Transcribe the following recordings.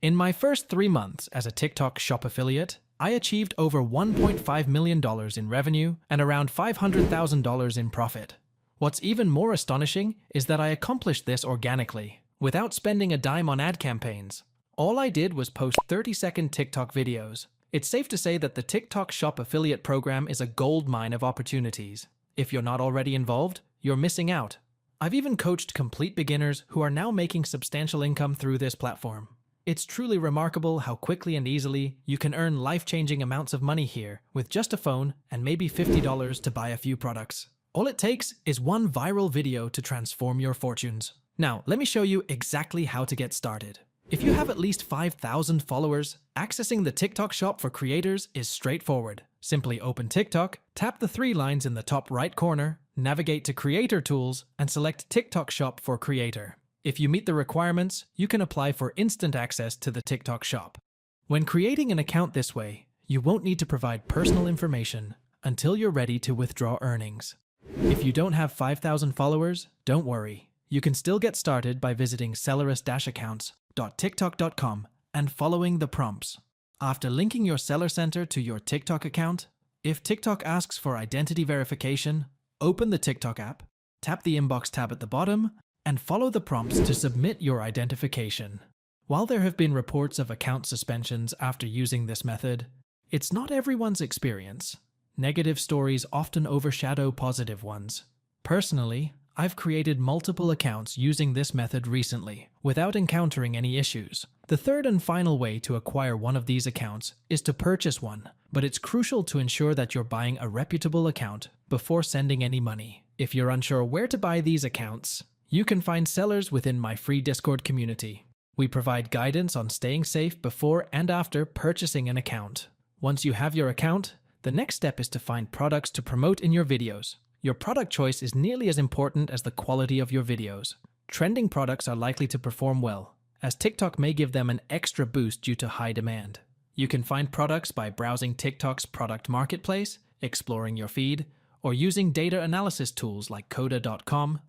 In my first 3 months as a TikTok shop affiliate, I achieved over $1.5 million in revenue and around $500,000 in profit. What's even more astonishing is that I accomplished this organically, without spending a dime on ad campaigns. All I did was post 30-second TikTok videos. It's safe to say that the TikTok Shop Affiliate program is a goldmine of opportunities. If you're not already involved, you're missing out. I've even coached complete beginners who are now making substantial income through this platform. It's truly remarkable how quickly and easily you can earn life-changing amounts of money here with just a phone and maybe $50 to buy a few products. All it takes is one viral video to transform your fortunes. Now, let me show you exactly how to get started. If you have at least 5,000 followers, accessing the TikTok shop for creators is straightforward. Simply open TikTok, tap the 3 lines in the top right corner, navigate to Creator Tools, and select TikTok Shop for Creator. If you meet the requirements, you can apply for instant access to the TikTok shop. When creating an account this way, you won't need to provide personal information until you're ready to withdraw earnings. If you don't have 5,000 followers, don't worry. You can still get started by visiting sellerist-accounts.tiktok.com and following the prompts. After linking your Seller Center to your TikTok account, if TikTok asks for identity verification, open the TikTok app, tap the Inbox tab at the bottom, and follow the prompts to submit your identification. While there have been reports of account suspensions after using this method, it's not everyone's experience. Negative stories often overshadow positive ones. Personally, I've created multiple accounts using this method recently, without encountering any issues. The third and final way to acquire one of these accounts is to purchase one, but it's crucial to ensure that you're buying a reputable account before sending any money. If you're unsure where to buy these accounts, you can find sellers within my free Discord community. We provide guidance on staying safe before and after purchasing an account. Once you have your account, the next step is to find products to promote in your videos. Your product choice is nearly as important as the quality of your videos. Trending products are likely to perform well, as TikTok may give them an extra boost due to high demand. You can find products by browsing TikTok's product marketplace, exploring your feed, or using data analysis tools like coda.com.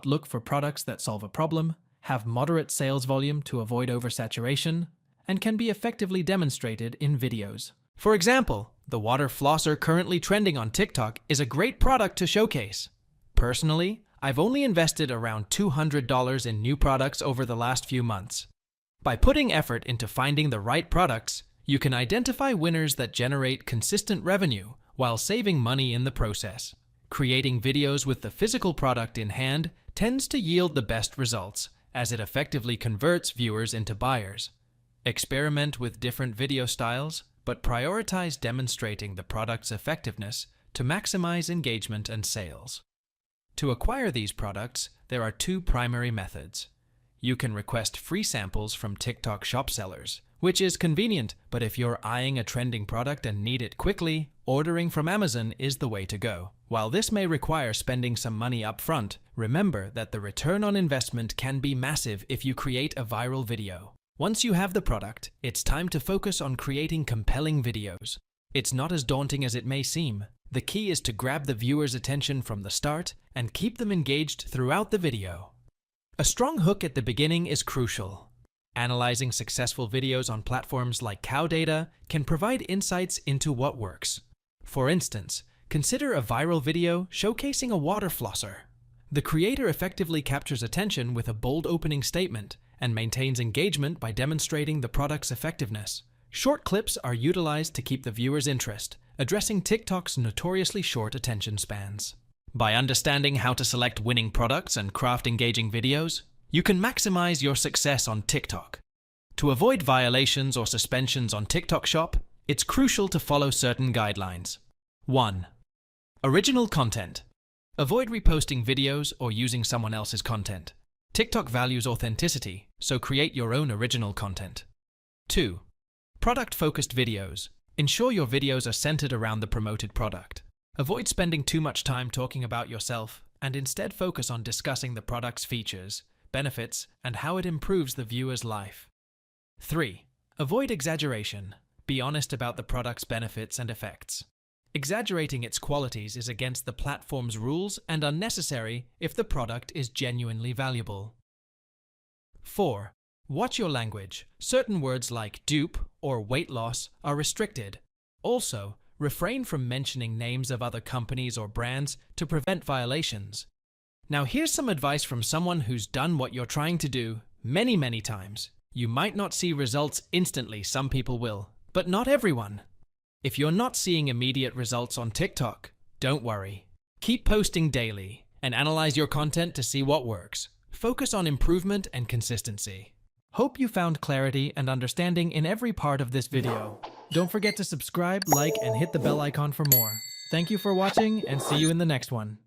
Look for products that solve a problem, have moderate sales volume to avoid oversaturation, and can be effectively demonstrated in videos. For example, the water flosser currently trending on TikTok is a great product to showcase. Personally, I've only invested around $200 in new products over the last few months. By putting effort into finding the right products, you can identify winners that generate consistent revenue while saving money in the process. Creating videos with the physical product in hand tends to yield the best results, as it effectively converts viewers into buyers. Experiment with different video styles, but prioritize demonstrating the product's effectiveness to maximize engagement and sales. To acquire these products, there are 2 primary methods. You can request free samples from TikTok shop sellers, which is convenient, but if you're eyeing a trending product and need it quickly, ordering from Amazon is the way to go. While this may require spending some money up front, remember that the return on investment can be massive if you create a viral video. Once you have the product, it's time to focus on creating compelling videos. It's not as daunting as it may seem. The key is to grab the viewer's attention from the start and keep them engaged throughout the video. A strong hook at the beginning is crucial. Analyzing successful videos on platforms like Cowdata can provide insights into what works. For instance, consider a viral video showcasing a water flosser. The creator effectively captures attention with a bold opening statement and maintains engagement by demonstrating the product's effectiveness. Short clips are utilized to keep the viewer's interest, addressing TikTok's notoriously short attention spans. By understanding how to select winning products and craft engaging videos, you can maximize your success on TikTok. To avoid violations or suspensions on TikTok Shop, it's crucial to follow certain guidelines. 1. Original content. Avoid reposting videos or using someone else's content. TikTok values authenticity, so create your own original content. 2. Product-focused videos. Ensure your videos are centered around the promoted product. Avoid spending too much time talking about yourself and instead focus on discussing the product's features, benefits, and how it improves the viewer's life. 3. Avoid exaggeration. Be honest about the product's benefits and effects. Exaggerating its qualities is against the platform's rules and unnecessary if the product is genuinely valuable. 4. Watch your language. Certain words like dupe or weight loss are restricted. Also, refrain from mentioning names of other companies or brands to prevent violations. Now here's some advice from someone who's done what you're trying to do many times. You might not see results instantly, some people will, but not everyone. If you're not seeing immediate results on TikTok, don't worry. Keep posting daily and analyze your content to see what works. Focus on improvement and consistency. Hope you found clarity and understanding in every part of this video. Don't forget to subscribe, like, and hit the bell icon for more. Thank you for watching and see you in the next one.